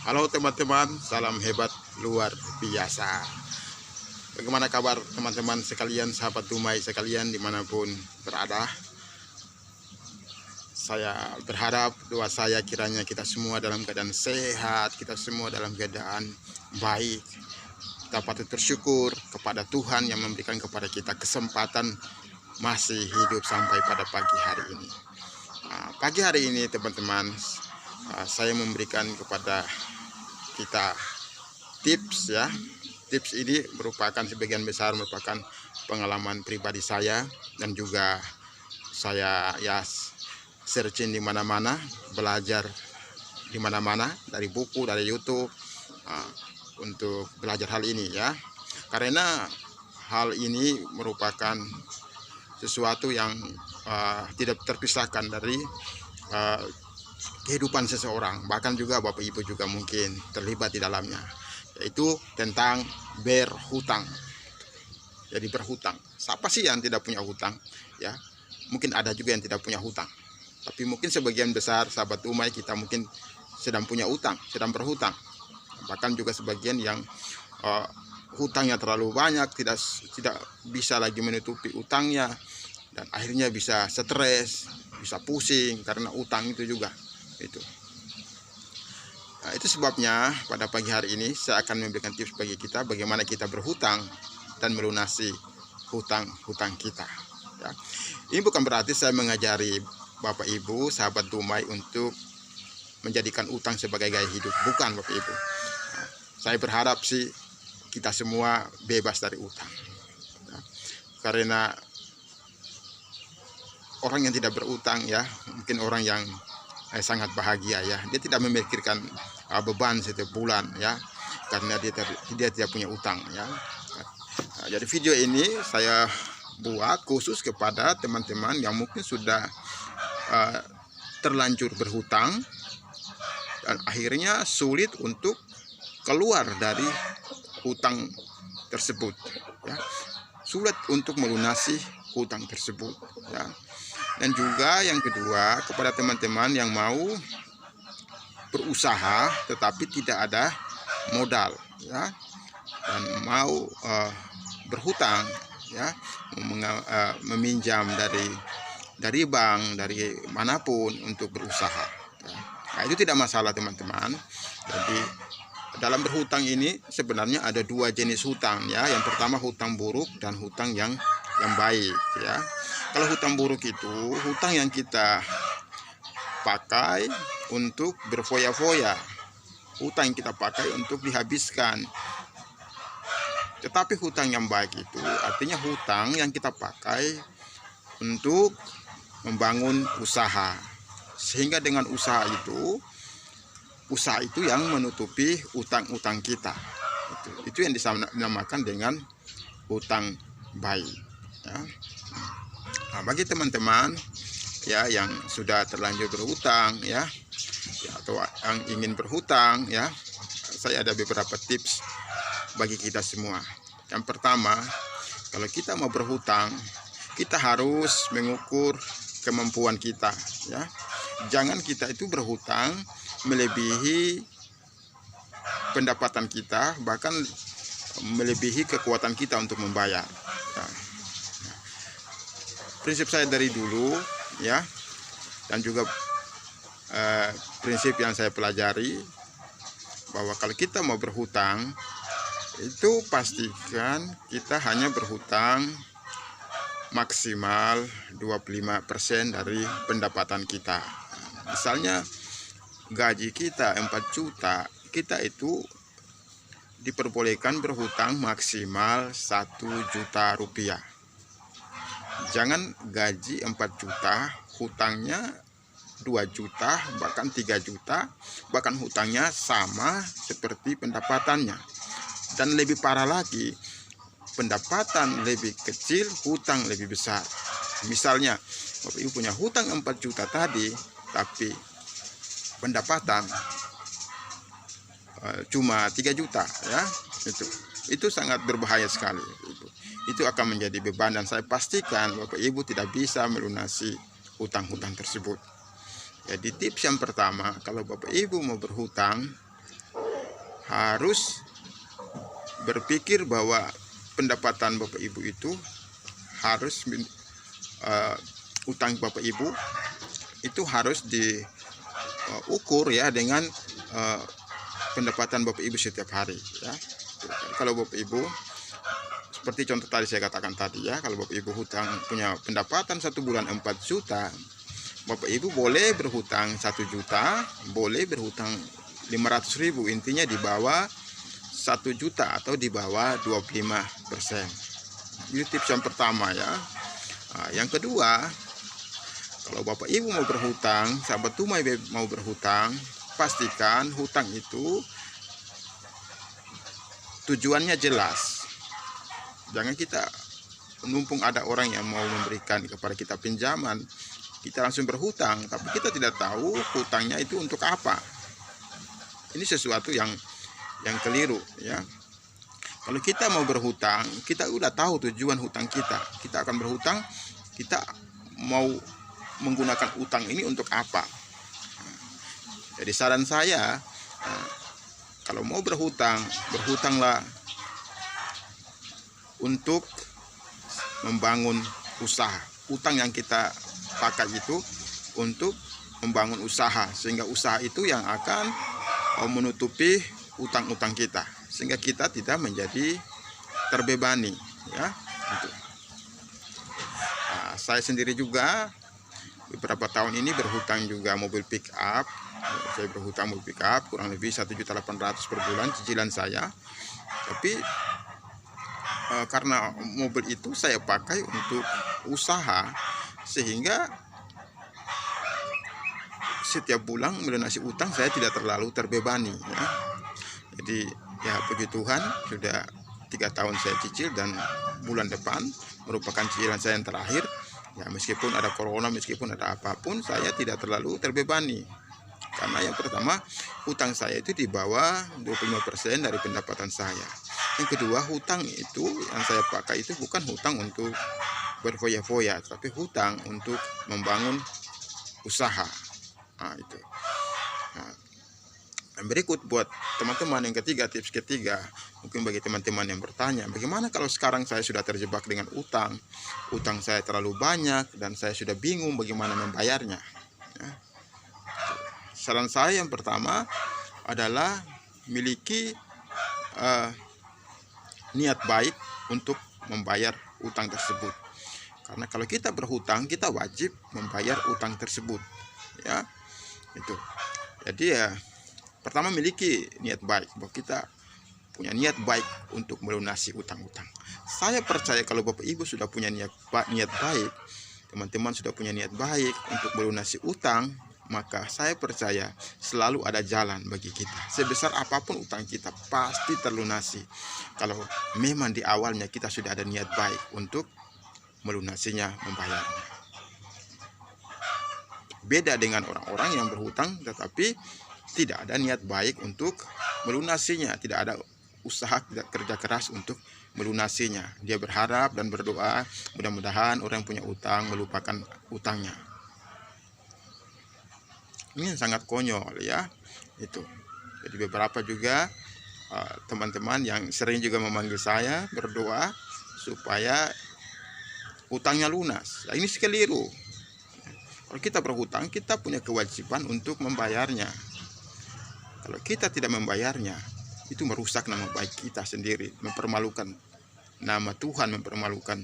Halo teman-teman, salam hebat luar biasa. Bagaimana kabar teman-teman sekalian, sahabat Dumai sekalian dimanapun berada? Saya berharap doa saya kiranya kita semua dalam keadaan sehat, kita semua dalam keadaan baik. Kita patut bersyukur kepada Tuhan yang memberikan kepada kita kesempatan masih hidup sampai pada pagi hari ini. Pagi hari ini teman-teman, saya memberikan kepada kita tips ya. Tips ini merupakan sebagian besar merupakan pengalaman pribadi saya, dan juga saya searching di mana-mana, belajar di mana-mana, dari buku, dari YouTube, untuk belajar hal ini ya. Karena hal ini merupakan sesuatu yang tidak terpisahkan dari kehidupan seseorang, bahkan juga Bapak Ibu juga mungkin terlibat di dalamnya, yaitu tentang berhutang. Jadi berhutang, siapa sih yang tidak punya hutang ya? Mungkin ada juga yang tidak punya hutang, tapi mungkin sebagian besar sahabat Umay kita mungkin sedang punya utang, sedang berhutang. Bahkan juga sebagian yang hutangnya terlalu banyak, tidak bisa lagi menutupi utangnya, dan akhirnya bisa stres, bisa pusing karena utang itu juga. Itu sebabnya pada pagi hari ini saya akan memberikan tips bagi kita bagaimana kita berhutang dan melunasi hutang-hutang kita ya. Ini bukan berarti saya mengajari Bapak Ibu sahabat Dumai untuk menjadikan utang sebagai gaya hidup, bukan Bapak Ibu. Saya berharap sih kita semua bebas dari utang ya. Karena orang yang tidak berutang ya, mungkin orang yang sangat bahagia ya. Dia tidak memikirkan beban setiap bulan ya, karena dia tidak punya utang ya. Jadi video ini saya buat khusus kepada teman-teman yang mungkin sudah terlanjur berhutang dan akhirnya sulit untuk keluar dari hutang tersebut ya. Sulit untuk melunasi hutang tersebut ya. Dan juga yang kedua, kepada teman-teman yang mau berusaha tetapi tidak ada modal ya, dan mau berhutang ya, meminjam dari bank, dari manapun untuk berusaha ya. Nah, itu tidak masalah teman-teman. Jadi dalam berhutang ini sebenarnya ada dua jenis hutang ya. Yang pertama hutang buruk dan hutang yang baik ya. Kalau hutang buruk itu hutang yang kita pakai untuk berfoya-foya, hutang yang kita pakai untuk dihabiskan. Tetapi hutang yang baik itu artinya hutang yang kita pakai untuk membangun usaha, sehingga dengan usaha itu yang menutupi utang-utang kita. Itu yang dinamakan dengan hutang baik ya. Nah, bagi teman-teman ya yang sudah terlanjur berhutang ya, atau yang ingin berhutang ya, saya ada beberapa tips bagi kita semua. Yang pertama, kalau kita mau berhutang, kita harus mengukur kemampuan kita ya. Jangan kita itu berhutang melebihi pendapatan kita, bahkan melebihi kekuatan kita untuk membayar ya. Prinsip saya dari dulu ya, dan juga prinsip yang saya pelajari, bahwa kalau kita mau berhutang itu pastikan kita hanya berhutang maksimal 25% dari pendapatan kita. Misalnya gaji kita 4 juta, kita itu diperbolehkan berhutang maksimal 1 juta rupiah. Jangan gaji 4 juta, hutangnya 2 juta, bahkan 3 juta, bahkan hutangnya sama seperti pendapatannya. Dan lebih parah lagi, pendapatan lebih kecil, hutang lebih besar. Misalnya, Bapak Ibu punya hutang 4 juta tadi, tapi pendapatan cuma 3 juta ya. Itu sangat berbahaya sekali. Itu akan menjadi beban, dan saya pastikan Bapak Ibu tidak bisa melunasi hutang-hutang tersebut. Jadi tips yang pertama, kalau Bapak Ibu mau berhutang harus berpikir bahwa pendapatan Bapak Ibu itu harus utang Bapak Ibu itu harus diukur ya dengan pendapatan Bapak Ibu setiap hari ya. Kalau Bapak Ibu seperti contoh tadi saya katakan tadi ya, kalau Bapak Ibu punya pendapatan 1 bulan 4 juta, Bapak Ibu boleh berhutang 1 juta, boleh berhutang 500.000, intinya di bawah 1 juta atau di bawah 25%. Ini tips yang pertama ya. Nah, yang kedua, kalau Bapak Ibu mau berhutang, sahabat Tumai mau berhutang, pastikan hutang itu tujuannya jelas. Jangan kita menumpung ada orang yang mau memberikan kepada kita pinjaman, kita langsung berhutang, tapi kita tidak tahu hutangnya itu untuk apa. Ini sesuatu yang keliru ya. Kalau kita mau berhutang, kita udah tahu tujuan hutang kita. Kita akan berhutang, kita mau menggunakan utang ini untuk apa. Jadi saran saya, kalau mau berhutang, berhutanglah untuk membangun usaha. Utang yang kita pakai itu untuk membangun usaha, sehingga usaha itu yang akan menutupi utang-utang kita, sehingga kita tidak menjadi terbebani ya. Nah, saya sendiri juga beberapa tahun ini berhutang juga mobil pick up. Saya berhutang mobil pick up kurang lebih 1.800.000 per bulan cicilan saya. Tapi karena mobil itu saya pakai untuk usaha, sehingga setiap bulan melunasi utang saya tidak terlalu terbebani ya. Jadi ya puji Tuhan, sudah 3 tahun saya cicil dan bulan depan merupakan cicilan saya yang terakhir ya. Meskipun ada corona, meskipun ada apapun, saya tidak terlalu terbebani. Karena yang pertama, hutang saya itu di bawah 25% dari pendapatan saya. Yang kedua, hutang itu yang saya pakai itu bukan hutang untuk berfoya-foya, tapi hutang untuk membangun usaha. Nah, itu. Nah, yang berikut buat teman-teman yang ketiga, tips ketiga, mungkin bagi teman-teman yang bertanya, bagaimana kalau sekarang saya sudah terjebak dengan utang saya terlalu banyak dan saya sudah bingung bagaimana membayarnya ya. Saran saya yang pertama adalah miliki niat baik untuk membayar utang tersebut. Karena kalau kita berhutang, kita wajib membayar utang tersebut ya. Itu. Jadi ya, pertama miliki niat baik, bahwa kita punya niat baik untuk melunasi utang-utang. Saya percaya kalau Bapak Ibu sudah punya niat baik, teman-teman sudah punya niat baik untuk melunasi utang, maka saya percaya selalu ada jalan bagi kita. Sebesar apapun utang kita pasti terlunasi, kalau memang di awalnya kita sudah ada niat baik untuk melunasinya, membayarnya. Beda dengan orang-orang yang berhutang tetapi tidak ada niat baik untuk melunasinya, tidak ada usaha, tidak kerja keras untuk melunasinya. Dia berharap dan berdoa mudah-mudahan orang yang punya utang melupakan utangnya. Ini sangat konyol ya. Itu. Jadi beberapa juga teman-teman yang sering juga memanggil saya berdoa supaya utangnya lunas. Nah, ini keliru. Kalau kita berhutang, kita punya kewajiban untuk membayarnya. Kalau kita tidak membayarnya, itu merusak nama baik kita sendiri, mempermalukan nama Tuhan, mempermalukan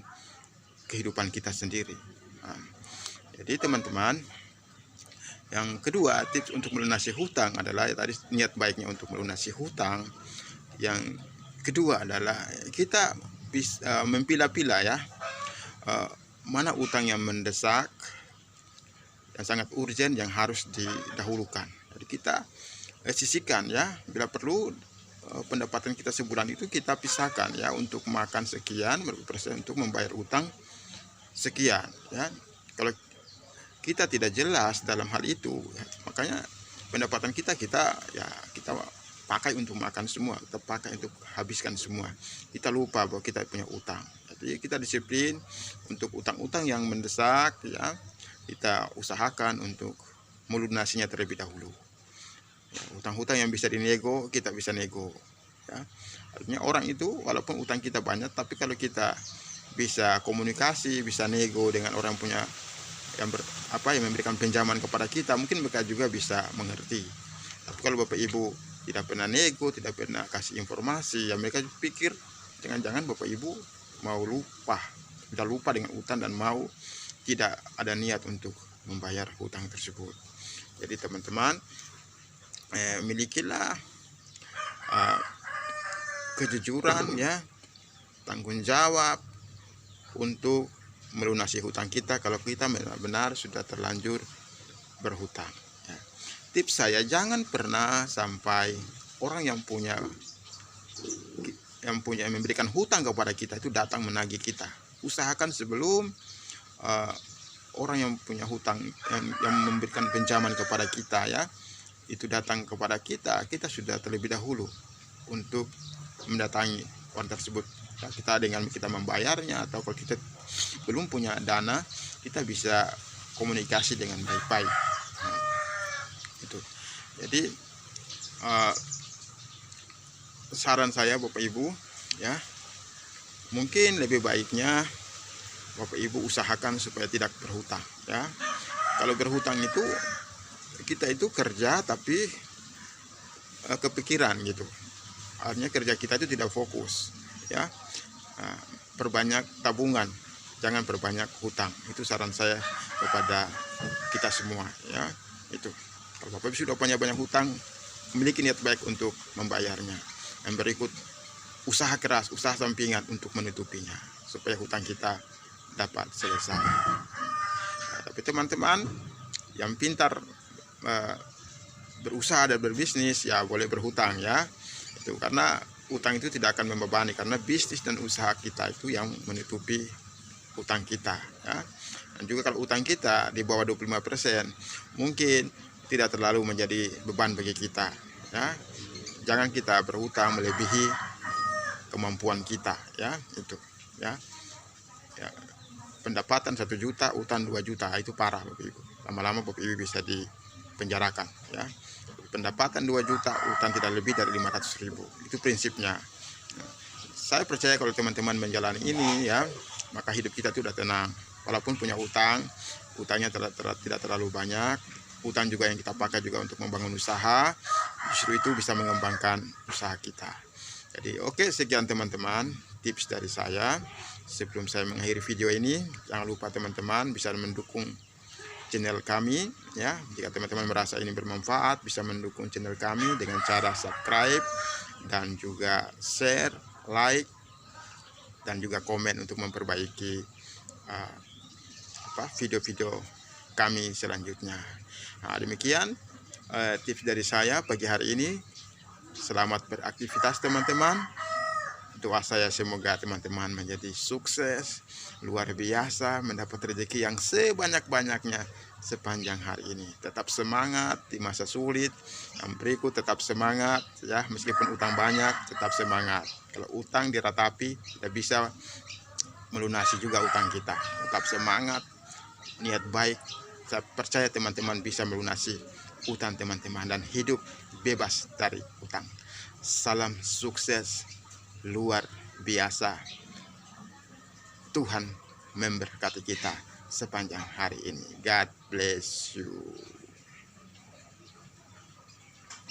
kehidupan kita sendiri. Nah, jadi teman-teman, yang kedua, tips untuk melunasi hutang adalah tadi niat baiknya untuk melunasi hutang. Yang kedua adalah kita bisa memilah-pilah ya, mana utang yang mendesak, yang sangat urgent, yang harus didahulukan. Jadi kita sisihkan ya, bila perlu pendapatan kita sebulan itu kita pisahkan ya, untuk makan sekian persen, untuk membayar utang sekian ya. Kalau kita tidak jelas dalam hal itu ya, makanya pendapatan kita pakai untuk makan semua, kita pakai untuk habiskan semua, kita lupa bahwa kita punya utang. Jadi kita disiplin untuk utang-utang yang mendesak ya, kita usahakan untuk melunasinya terlebih dahulu. Ya, hutang-hutang yang bisa dinego kita bisa nego. Ya. Artinya orang itu walaupun utang kita banyak, tapi kalau kita bisa komunikasi, bisa nego dengan orang punya yang memberikan pinjaman kepada kita, mungkin mereka juga bisa mengerti. Tapi kalau Bapak Ibu tidak pernah nego, tidak pernah kasih informasi, ya mereka pikir jangan-jangan Bapak Ibu mau sudah lupa dengan utang dan mau tidak ada niat untuk membayar hutang tersebut. Jadi teman-teman, milikilah kejujuran, ya, tanggung jawab untuk melunasi hutang kita kalau kita benar-benar sudah terlanjur berhutang. Ya. Tips saya, jangan pernah sampai orang yang memberikan hutang kepada kita itu datang menagih kita. Usahakan sebelum orang yang punya hutang yang memberikan pinjaman kepada kita, ya, itu datang kepada kita, kita sudah terlebih dahulu untuk mendatangi orang tersebut. Kita dengan kita membayarnya, atau kalau kita belum punya dana, kita bisa komunikasi dengan baik-baik. Nah, itu. Jadi saran saya Bapak Ibu, ya, mungkin lebih baiknya Bapak Ibu usahakan supaya tidak berhutang, ya. Kalau berhutang itu kita itu kerja tapi kepikiran gitu. Artinya kerja kita itu tidak fokus, ya. Perbanyak tabungan, jangan perbanyak hutang. Itu saran saya kepada kita semua, ya. Itu. Kalau Bapak sudah punya banyak hutang, memiliki niat baik untuk membayarnya. Yang berikut, usaha keras, usaha sampingan untuk menutupinya supaya hutang kita dapat selesai. Nah, tapi teman-teman yang pintar berusaha dan berbisnis, ya boleh berhutang, ya. Itu karena utang itu tidak akan membebani, karena bisnis dan usaha kita itu yang menutupi utang kita, ya. Dan juga kalau utang kita di bawah 25%, mungkin tidak terlalu menjadi beban bagi kita, ya. Jangan kita berhutang melebihi kemampuan kita, ya. Itu, ya. Ya. Pendapatan 1 juta, utang 2 juta, itu parah Bapak Ibu. Lama-lama Bapak Ibu bisa dipenjarakan, ya. Pendapatan 2 juta, utang tidak lebih dari 500.000. Itu prinsipnya. Nah, saya percaya kalau teman-teman menjalani ini, ya, maka hidup kita itu sudah tenang. Walaupun punya utang, utangnya tidak terlalu banyak. Utang juga yang kita pakai juga untuk membangun usaha, justru itu bisa mengembangkan usaha kita. Jadi oke, sekian teman-teman tips dari saya. Sebelum saya mengakhiri video ini, jangan lupa teman-teman bisa mendukung channel kami, ya. Jika teman-teman merasa ini bermanfaat, bisa mendukung channel kami dengan cara subscribe dan juga share, like, dan juga komen untuk memperbaiki video-video kami selanjutnya. Nah, demikian tips dari saya pagi hari ini. Selamat beraktivitas teman-teman. Doa saya semoga teman-teman menjadi sukses, luar biasa, mendapat rezeki yang sebanyak-banyaknya sepanjang hari ini. Tetap semangat di masa sulit. Yang berikut, tetap semangat, ya, meskipun utang banyak, tetap semangat. Kalau utang diratapi, tidak bisa melunasi juga utang kita. Tetap semangat, niat baik. Saya percaya teman-teman bisa melunasi utang teman-teman dan hidup bebas dari utang. Salam sukses luar biasa. Tuhan memberkati kita sepanjang hari ini. God bless you.